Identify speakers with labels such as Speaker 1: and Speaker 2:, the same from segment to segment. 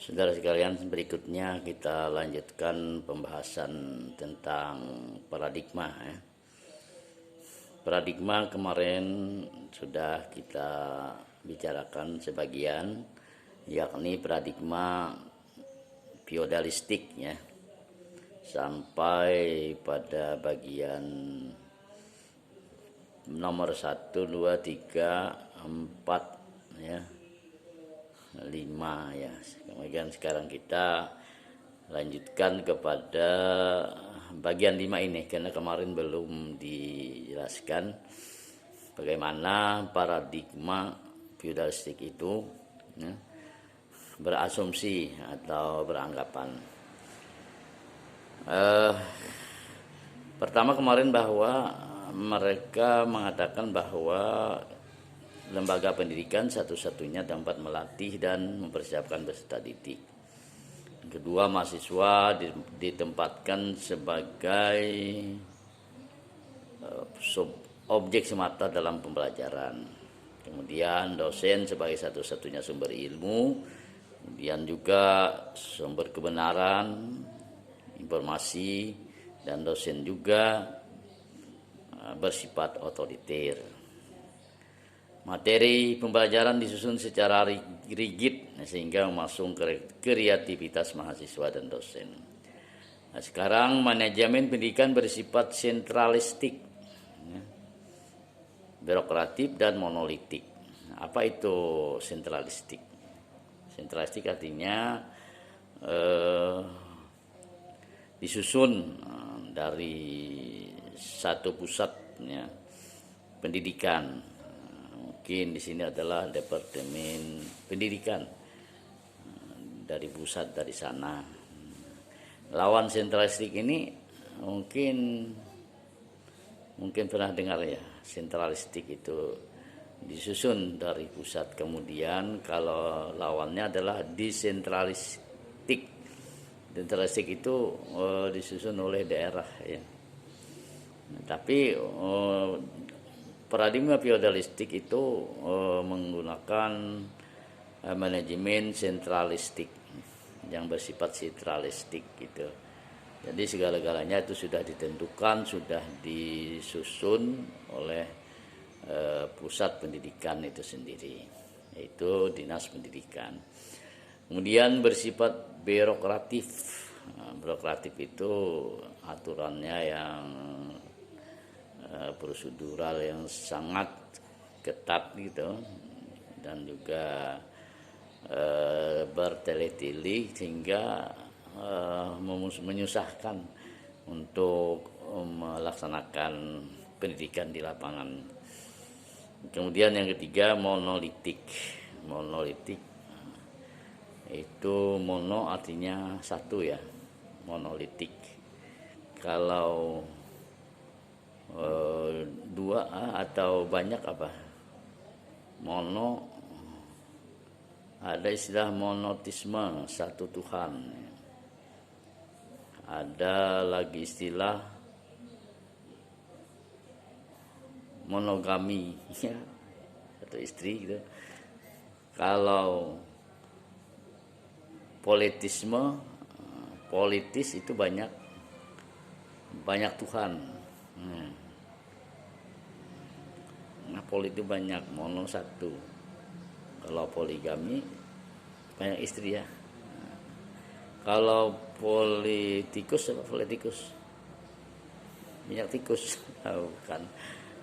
Speaker 1: Saudara sekalian, berikutnya kita lanjutkan pembahasan tentang paradigma. Paradigma kemarin sudah kita bicarakan sebagian, yakni paradigma feodalistik ya, sampai pada bagian nomor 1, 2, 3, 4 ya, 5 ya. Kemudian sekarang kita lanjutkan kepada bagian 5 ini, karena kemarin belum dijelaskan bagaimana paradigma feodalistik itu ya, berasumsi atau beranggapan. Pertama kemarin bahwa mereka mengatakan bahwa lembaga pendidikan satu-satunya tempat melatih dan mempersiapkan peserta didik. Kedua, mahasiswa ditempatkan sebagai objek semata dalam pembelajaran. Kemudian dosen sebagai satu-satunya sumber ilmu, kemudian juga sumber kebenaran, informasi, dan dosen juga bersifat otoriter. Materi pembelajaran disusun secara rigid sehingga memasung kreativitas mahasiswa dan dosen. Nah, sekarang manajemen pendidikan bersifat sentralistik, birokratif dan monolitik. Apa itu sentralistik? Sentralistik artinya disusun dari satu pusat ya, pendidikan. Mungkin di sini adalah departemen pendidikan dari pusat, dari sana. Lawan sentralistik ini mungkin pernah dengar ya, sentralistik itu disusun dari pusat. Kemudian kalau lawannya adalah desentralistik. Sentralistik itu disusun oleh daerah ya. Tapi paradigma feodalistik itu menggunakan manajemen sentralistik yang bersifat sentralistik gitu. Jadi segala-galanya itu sudah ditentukan, sudah disusun oleh pusat pendidikan itu sendiri, yaitu dinas pendidikan. Kemudian bersifat birokratif. Birokratif itu aturannya yang prosedural yang sangat ketat gitu, dan juga bertele-tele sehingga menyusahkan untuk melaksanakan pendidikan di lapangan. Kemudian yang ketiga, monolitik. Monolitik itu mono artinya satu ya, monolitik. Kalau dua atau banyak apa? Mono, ada istilah monotisme, satu Tuhan. Ada lagi istilah monogami ya, satu istri gitu. Kalau politis itu banyak Tuhan. Nah, politik banyak, mono satu. Kalau poligami banyak istri ya. Kalau politikus apa politikus? Banyak tikus. Bukan.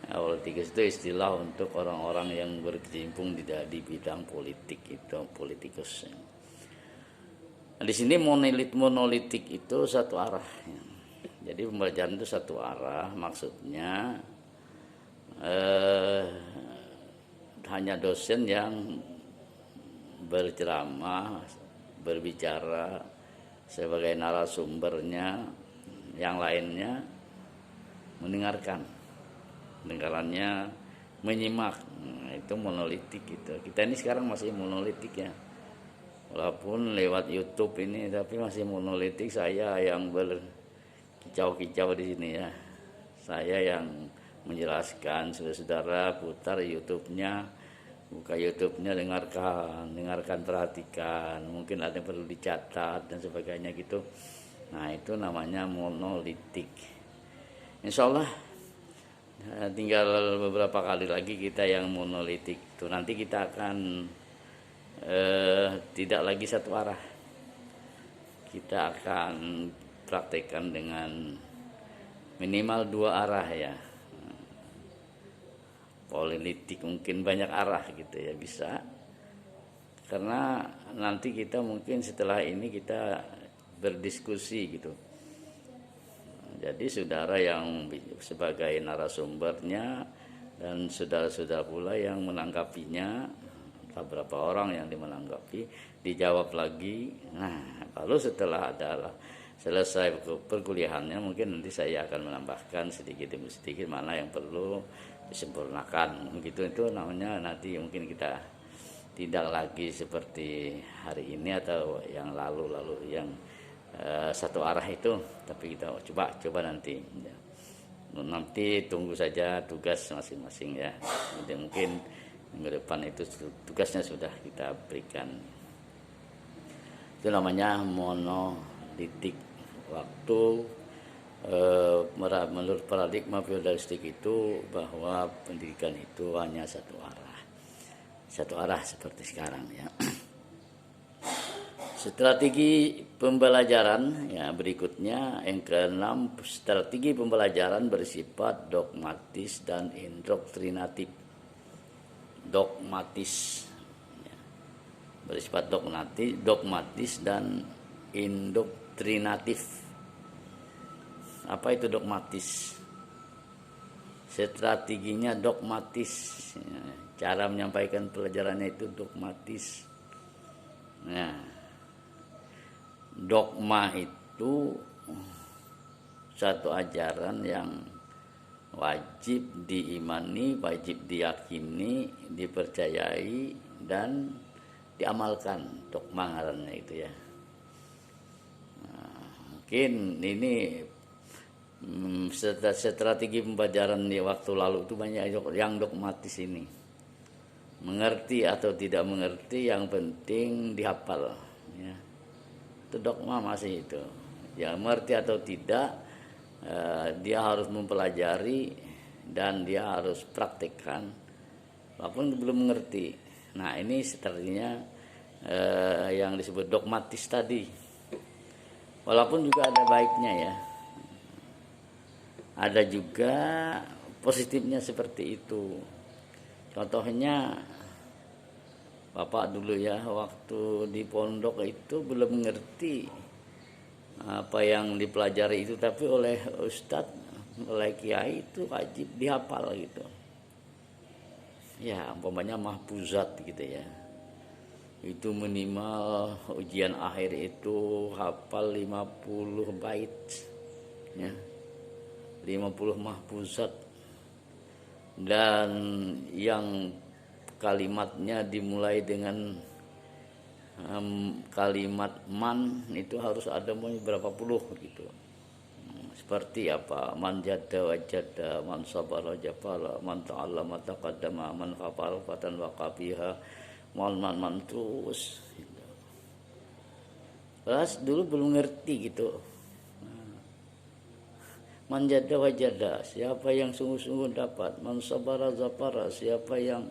Speaker 1: Nah, politikus itu istilah untuk orang-orang yang berkecimpung di bidang politik, itu politikus. Nah, di sini monolitik itu satu arah. Jadi pembelajaran itu satu arah, maksudnya hanya dosen yang berceramah, berbicara sebagai narasumbernya, yang lainnya mendengarannya menyimak. Nah, itu monolitik gitu. Kita ini sekarang masih monolitik ya, walaupun lewat YouTube ini, tapi masih monolitik. Saya yang berkicau-kicau di sini ya, saya yang menjelaskan. Saudara-saudara putar YouTube-nya buka YouTube-nya, dengarkan, perhatikan, mungkin ada yang perlu dicatat dan sebagainya gitu. Nah, itu namanya monolitik. Insya Allah tinggal beberapa kali lagi kita yang monolitik itu, nanti kita akan tidak lagi satu arah, kita akan praktekkan dengan minimal dua arah ya. Politik mungkin banyak arah gitu ya, bisa, karena nanti kita mungkin setelah ini kita berdiskusi gitu. Jadi saudara yang sebagai narasumbernya dan saudara-saudara pula yang menanggapinya, beberapa orang yang menanggapi, dijawab lagi. Nah, lalu setelah adalah selesai perkuliahannya, mungkin nanti saya akan menambahkan sedikit demi sedikit mana yang perlu disempurnakan. Begitu, itu namanya nanti mungkin kita tidak lagi seperti hari ini atau yang lalu yang satu arah itu, tapi kita coba nanti tunggu saja tugas masing-masing ya. Jadi mungkin minggu depan itu tugasnya sudah kita berikan. Itu namanya monolitik. Waktu menurut paradigma feodalistik itu bahwa pendidikan itu hanya satu arah seperti sekarang ya. Strategi pembelajaran ya, berikutnya yang keenam, strategi pembelajaran bersifat dogmatis dan indoktrinatif. Dogmatis ya, bersifat dogmatis dan indoktrinatif. Apa itu dogmatis? Strateginya dogmatis ya, cara menyampaikan pelajarannya itu dogmatis. Nah, dogma itu satu ajaran yang wajib diimani, wajib diyakini, dipercayai dan diamalkan. Dogma ngarannya itu ya. Nah, mungkin ini strategi pembelajaran di waktu lalu itu banyak yang dogmatis ini. Mengerti atau tidak mengerti, yang penting dihafal ya. Itu dogma masih itu ya, mengerti atau tidak dia harus mempelajari dan dia harus praktekkan walaupun belum mengerti. Nah, ini seterusnya yang disebut dogmatis tadi, walaupun juga ada baiknya ya, ada juga positifnya seperti itu. Contohnya Bapak dulu ya, waktu di pondok itu belum mengerti apa yang dipelajari itu, tapi oleh ustadz, oleh kiai itu wajib dihafal gitu. Ya, umpamanya mahfuzat gitu ya. Itu minimal ujian akhir itu hafal 50 bait ya. 50 mahfuzat. Dan yang kalimatnya dimulai dengan kalimat man itu harus ada berapa puluh gitu. Seperti apa? Man jadda wajada, man sabara jafala, man ta'allama taqaddama, man khafara fatan waqafiha, man terus gitu. Pas dulu belum ngerti gitu. Man jadda wajada, siapa yang sungguh-sungguh dapat. Man sabara zafara, siapa yang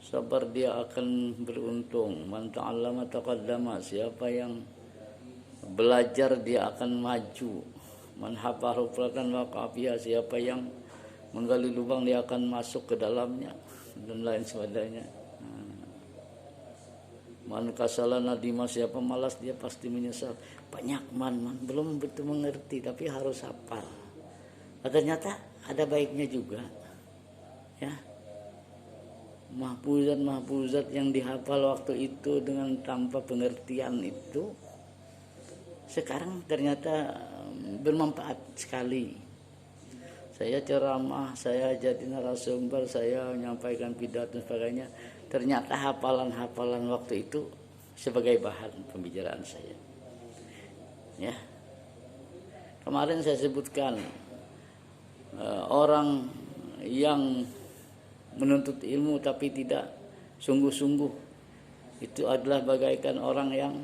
Speaker 1: sabar dia akan beruntung. Man ta'allama taqaddama, siapa yang belajar dia akan maju. Man hafara hufratan waqafiha, siapa yang menggali lubang dia akan masuk ke dalamnya, dan lain sebagainya. Man kasala nadima, siapa malas dia pasti menyesal. Banyak man belum betul mengerti tapi harus hafal. Ternyata ada baiknya juga ya. Mahfuzat yang dihafal waktu itu dengan tanpa pengertian itu sekarang ternyata bermanfaat sekali. Saya ceramah, saya jadi narasumber, saya menyampaikan pidato dan sebagainya, ternyata hafalan-hafalan waktu itu sebagai bahan pembicaraan saya ya. Kemarin saya sebutkan orang yang menuntut ilmu tapi tidak sungguh-sungguh. Itu adalah bagaikan orang yang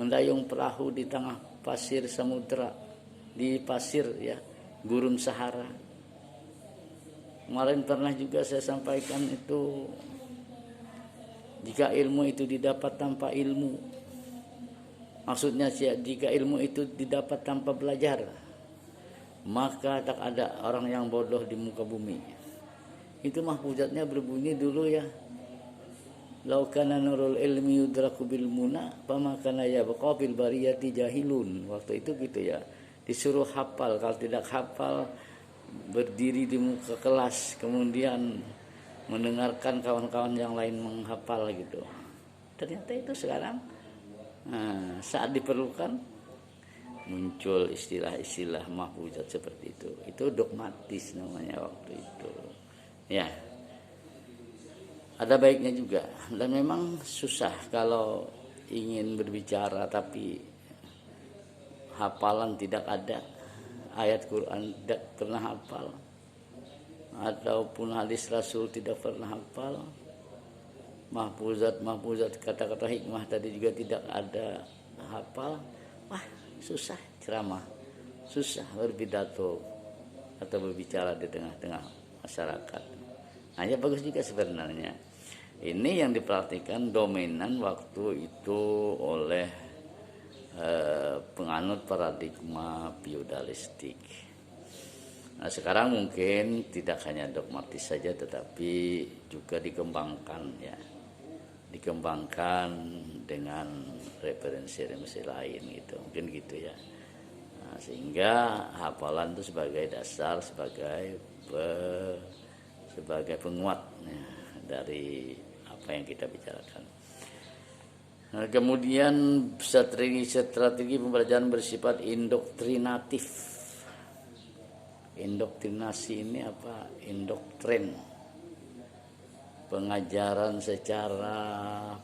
Speaker 1: mendayung perahu di tengah pasir samudra, di pasir ya, gurun Sahara. Kemarin pernah juga saya sampaikan itu, jika ilmu itu didapat tanpa ilmu, maksudnya jika ilmu itu didapat tanpa belajar, maka tak ada orang yang bodoh di muka bumi. Itu mahfuzatnya berbunyi dulu ya, lau kana nurul ilmi yudraku bil muna fama kana yabqa bil bariyati jahilun. Waktu itu gitu ya, disuruh hafal, kalau tidak hafal berdiri di muka kelas, kemudian mendengarkan kawan-kawan yang lain menghafal gitu. Ternyata itu sekarang saat diperlukan muncul istilah-istilah mahfuzat seperti itu. Itu dogmatis namanya waktu itu. Ya. Ada baiknya juga, dan memang susah kalau ingin berbicara tapi hafalan tidak ada, ayat Quran tidak pernah hafal, ataupun hadis Rasul tidak pernah hafal, mahfuzat kata-kata hikmah tadi juga tidak ada hafal. Wah, susah ceramah, susah berpidato atau berbicara di tengah-tengah masyarakat. Hanya bagus juga sebenarnya. Ini yang diperhatikan dominan waktu itu oleh penganut paradigma feudalistik. Nah, sekarang mungkin tidak hanya dogmatis saja, tetapi juga dikembangkan ya, dikembangkan dengan referensi lain gitu, mungkin gitu ya. Nah, sehingga hafalan itu sebagai dasar, sebagai penguat ya, dari apa yang kita bicarakan. Nah, kemudian strategi pembelajaran bersifat indoktrinatif. Indoktrinasi ini apa? Indoktrin, pengajaran secara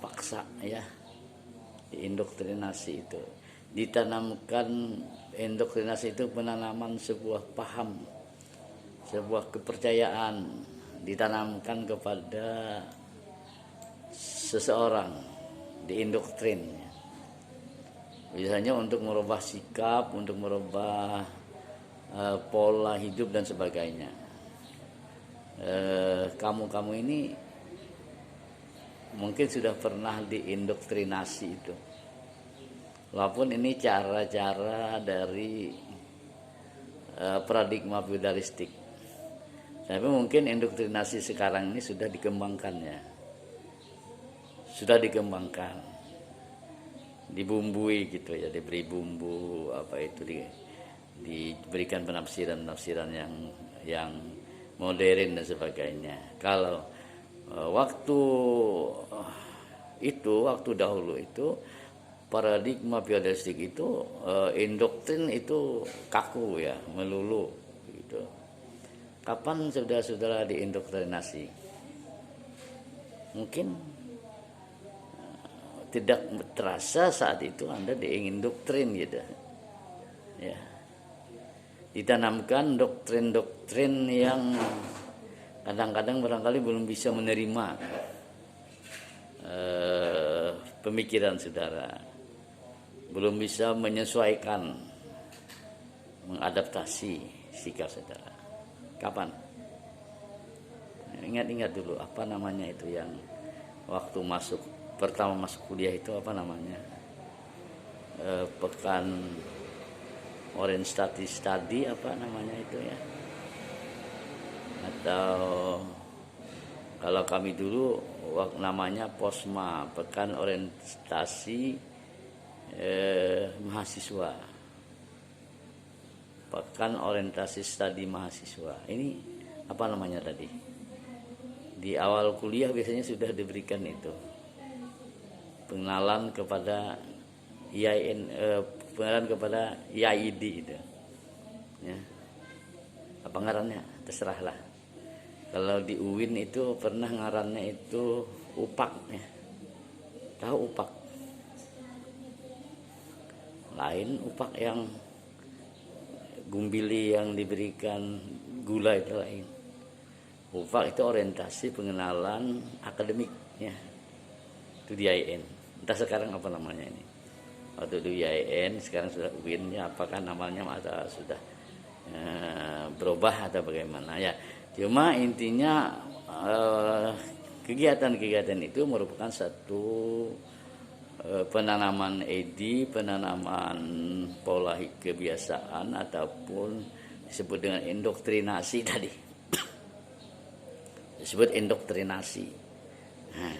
Speaker 1: paksa ya. Indoktrinasi itu ditanamkan, indoktrinasi itu penanaman sebuah paham, sebuah kepercayaan ditanamkan kepada seseorang, diindoktrin. Biasanya untuk merubah sikap, untuk merubah pola hidup dan sebagainya. Kamu ini mungkin sudah pernah diindoktrinasi itu. Walaupun ini cara-cara dari paradigma feudalistik. Tapi mungkin indoktrinasi sekarang ini sudah dikembangkan ya. Sudah dikembangkan. Dibumbui gitu ya, diberi bumbu apa itu, diberikan penafsiran yang modern dan sebagainya. Kalau waktu dahulu itu paradigma feudalistik itu indoktrin itu kaku ya, melulu gitu. Kapan saudara-saudara diindoktrinasi? Mungkin tidak terasa saat itu Anda diindoktrin gitu. Ya. Ditanamkan doktrin-doktrin yang kadang-kadang barangkali belum bisa menerima pemikiran saudara, belum bisa menyesuaikan, mengadaptasi sikap saudara. Kapan? Ingat-ingat dulu apa namanya itu yang waktu pertama masuk kuliah itu apa namanya? Pekan Orange Study apa namanya itu ya? Atau kalau kami dulu namanya POSMA, Pekan Orientasi Mahasiswa. Pekan Orientasi Studi Mahasiswa. Ini apa namanya tadi? Di awal kuliah biasanya sudah diberikan itu. Pengenalan kepada IAID itu. Ya. Apa ngarannya? Terserahlah. Kalau di UIN itu pernah ngarannya itu UPAK ya. Tahu UPAK? Lain UPAK yang gumbili yang diberikan gula itu lain. UFAK itu orientasi pengenalan akademiknya. Itu di IAIN. Entah sekarang apa namanya ini. Waktu di IAIN, sekarang sudah UIN, ya apakah namanya atau sudah berubah atau bagaimana ya. Cuma intinya kegiatan-kegiatan itu merupakan satu penanaman edi, penanaman pola kebiasaan ataupun disebut dengan indoktrinasi tadi. Disebut indoktrinasi. Nah,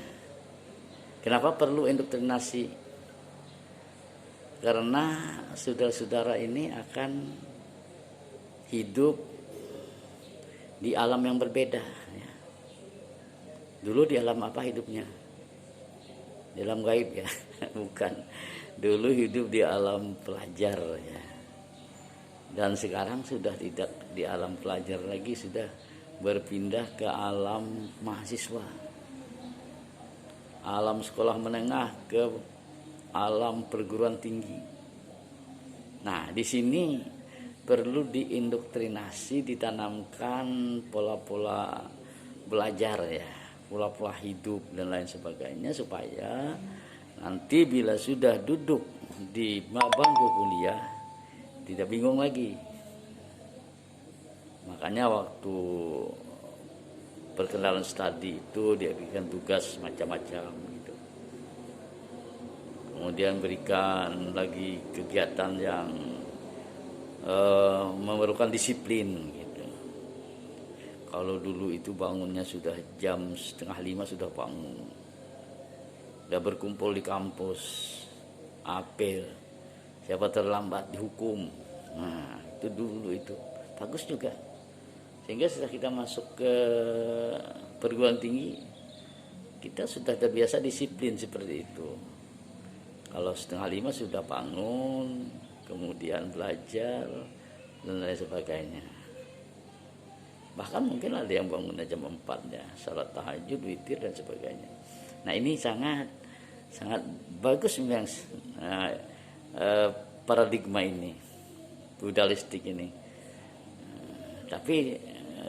Speaker 1: kenapa perlu indoktrinasi? Karena saudara-saudara ini akan hidup di alam yang berbeda. Ya. Dulu di alam apa hidupnya? Di alam gaib ya, bukan. Dulu hidup di alam pelajar ya. Dan sekarang sudah tidak di alam pelajar lagi, sudah berpindah ke alam mahasiswa. Alam sekolah menengah ke alam perguruan tinggi. Nah, di sini perlu diindoktrinasi, ditanamkan pola-pola belajar ya, pola-pola hidup dan lain sebagainya, supaya nanti bila sudah duduk di bangku kuliah tidak bingung lagi. Makanya waktu perkenalan studi itu dia berikan tugas macam-macam gitu. Kemudian berikan lagi kegiatan yang memerlukan disiplin gitu. Kalau dulu itu bangunnya sudah jam 4:30 sudah bangun, udah berkumpul di kampus, apel, siapa terlambat dihukum. Nah itu dulu itu bagus juga. Sehingga setelah kita masuk ke perguruan tinggi, kita sudah terbiasa disiplin seperti itu. Kalau 4:30 sudah bangun, kemudian belajar dan lain sebagainya. Bahkan mungkin ada yang bangun jam 4 ya, salat tahajud, witir dan sebagainya. Nah ini sangat bagus memang paradigma ini, budalistik ini. Tapi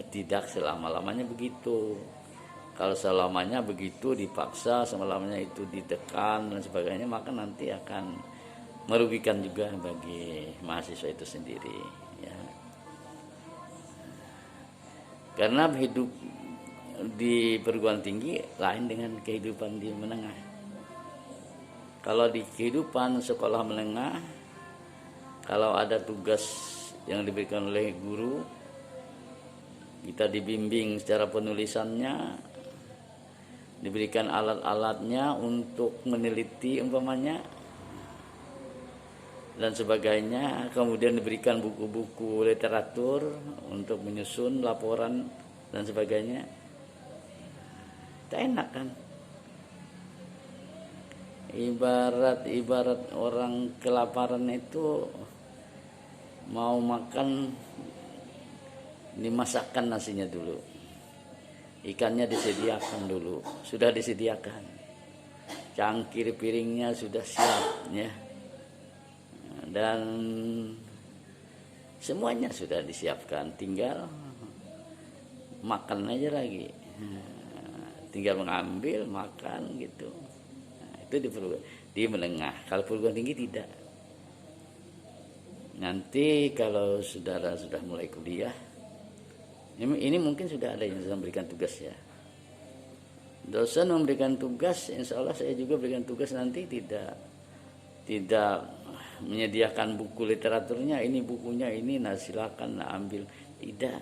Speaker 1: tidak selama-lamanya begitu. Kalau selamanya begitu dipaksa, selamanya itu ditekan dan sebagainya, maka nanti akan merugikan juga bagi mahasiswa itu sendiri ya. Karena hidup di perguruan tinggi lain dengan kehidupan di menengah. Kalau di kehidupan sekolah menengah, kalau ada tugas yang diberikan oleh guru, kita dibimbing secara penulisannya, diberikan alat-alatnya untuk meneliti umpamanya dan sebagainya, kemudian diberikan buku-buku literatur untuk menyusun laporan dan sebagainya. Tidak enak kan? Ibarat orang kelaparan itu mau makan, dimasakkan nasinya dulu, ikannya disediakan dulu, sudah disediakan, cangkir piringnya sudah siap ya, dan semuanya sudah disiapkan, tinggal makan aja lagi, tinggal mengambil makan gitu. Nah, itu di menengah. Kalau perguruan tinggi tidak. Nanti kalau saudara sudah mulai kuliah, ini mungkin sudah ada yang sudah memberikan tugas ya. Dosen memberikan tugas, insya Allah saya juga berikan tugas nanti tidak menyediakan buku literaturnya, ini bukunya ini, nah silakan ambil, tidak.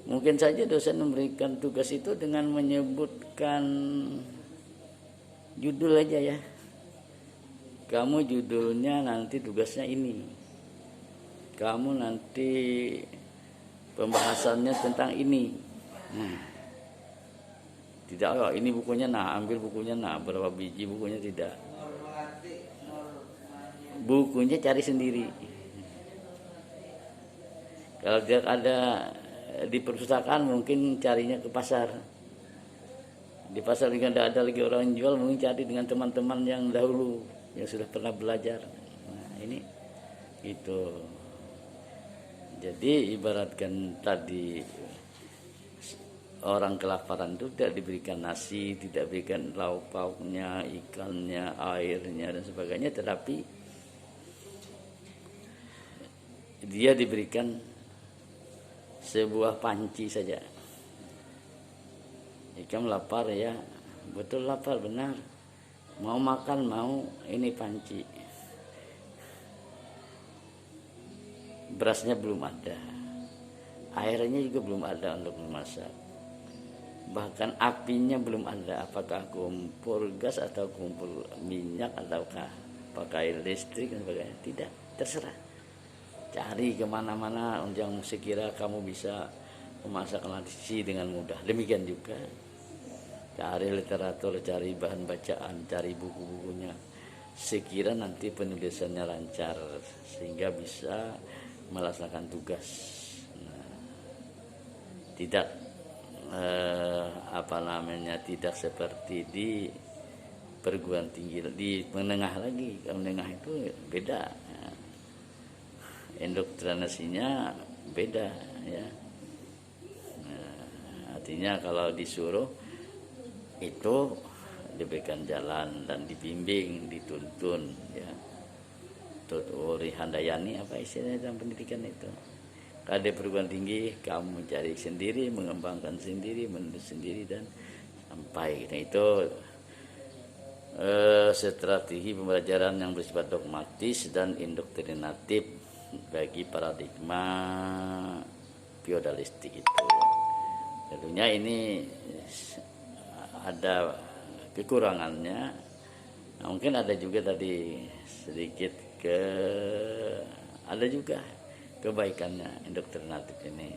Speaker 1: Mungkin saja dosen memberikan tugas itu dengan menyebutkan judul aja ya. Kamu judulnya nanti tugasnya ini. Kamu nanti pembahasannya tentang ini. Nah, tidak, oh, ini bukunya, nah ambil bukunya, nah berapa biji bukunya, tidak. Bukunya cari sendiri. Kalau dia ada di perpustakaan mungkin carinya ke pasar. Di pasar juga tidak ada lagi orang yang jual, mungkin cari dengan teman-teman yang dahulu yang sudah pernah belajar. Nah, ini itu. Jadi ibaratkan tadi orang kelaparan itu tidak diberikan nasi, tidak diberikan lauk pauknya, ikannya, airnya dan sebagainya, tetapi dia diberikan sebuah panci saja. Ikan lapar ya, betul lapar benar. Mau makan mau, ini panci. Berasnya belum ada, airnya juga belum ada untuk memasak, bahkan apinya belum ada. Apakah kompor gas atau kompor minyak ataukah pakai listrik dan sebagainya, tidak, terserah. Cari kemana-mana yang sekira kamu bisa memasak nasi dengan mudah. Demikian juga cari literatur, cari bahan bacaan, cari buku-bukunya, sekira nanti penulisannya lancar sehingga bisa melaksanakan tugas. Nah, tidak tidak seperti di perguruan tinggi, di menengah lagi. Menengah itu beda, indoktrinasinya beda ya. Artinya kalau disuruh itu diberikan jalan dan dibimbing, dituntun ya. Tuturi Handayani apa istilahnya dalam pendidikan itu. Kalau di perguruan tinggi kamu mencari sendiri, mengembangkan sendiri, menulis sendiri dan sampai. Nah, itu strategi pembelajaran yang bersifat dogmatis dan indoktrinatif bagi paradigma feodalistik itu. Tentunya ini ada kekurangannya. Nah, mungkin ada juga tadi sedikit ada juga kebaikannya indoktrinatif ini.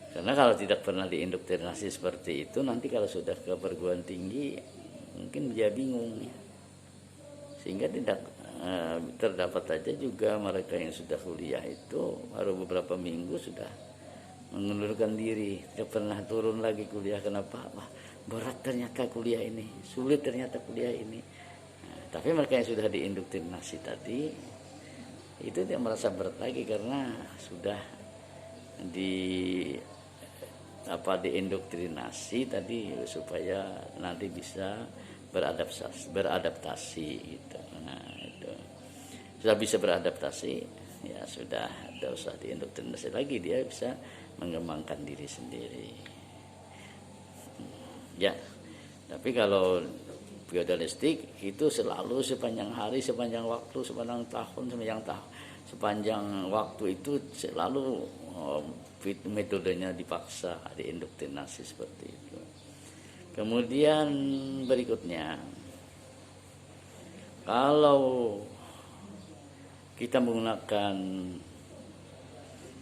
Speaker 1: Karena kalau tidak pernah diindoktrinasi seperti itu, nanti kalau sudah ke perguruan tinggi mungkin dia bingung ya. Sehingga tidak terdapat aja juga mereka yang sudah kuliah itu baru beberapa minggu sudah mengundurkan diri, tidak pernah turun lagi kuliah. Kenapa? Wah, berat ternyata kuliah ini, sulit ternyata kuliah ini. Tapi mereka yang sudah diindoktrinasi tadi itu tidak merasa berat lagi karena sudah diindoktrinasi tadi supaya nanti bisa beradaptasi gitu. Nah, itu sudah bisa beradaptasi ya, sudah tidak usah diindoktrinasi lagi, dia bisa mengembangkan diri sendiri ya. Tapi kalau feodalistik itu selalu sepanjang hari, sepanjang waktu, sepanjang tahun, sepanjang waktu itu selalu metodenya dipaksa, diindoktrinasi seperti itu. Kemudian berikutnya, kalau kita menggunakan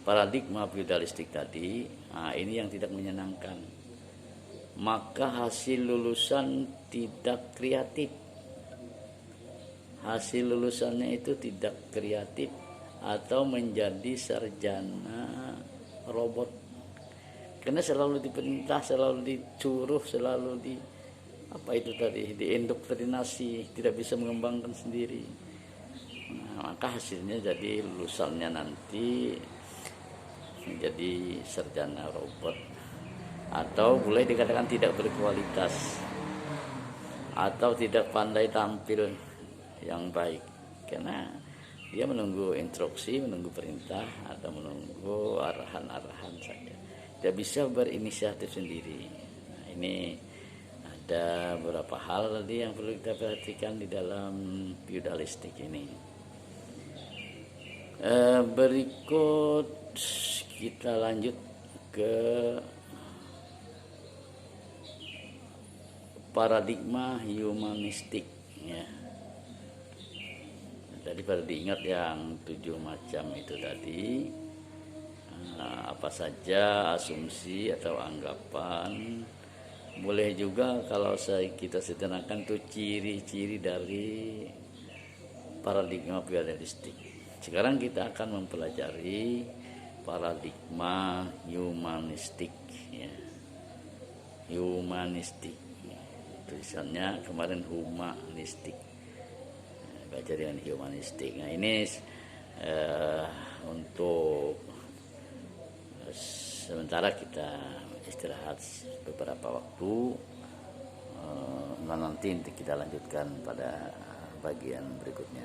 Speaker 1: paradigma feodalistik tadi, nah ini yang tidak menyenangkan. Maka hasil lulusan tidak kreatif. Hasil lulusannya itu tidak kreatif atau menjadi sarjana robot. Karena selalu diperintah, selalu disuruh, selalu diindoktrinasi, tidak bisa mengembangkan sendiri. Nah, maka hasilnya jadi lulusannya nanti menjadi sarjana robot, atau boleh dikatakan tidak berkualitas, atau tidak pandai tampil yang baik, karena dia menunggu instruksi, menunggu perintah, atau menunggu arahan-arahan saja, tidak bisa berinisiatif sendiri. Nah, ini ada beberapa hal tadi yang perlu kita perhatikan di dalam feodalistik ini. Berikut kita lanjut ke paradigma humanistik ya. Tadi pada diingat yang 7 macam itu tadi, apa saja asumsi atau anggapan. Boleh juga kalau kita sederhanakan tuh ciri-ciri dari paradigma feodalistik. Sekarang kita akan mempelajari paradigma humanistik ya. Humanistik, tulisannya kemarin humanistik, baca dengan humanistik. Nah, ini Untuk sementara kita istirahat beberapa waktu, nanti kita lanjutkan pada bagian berikutnya.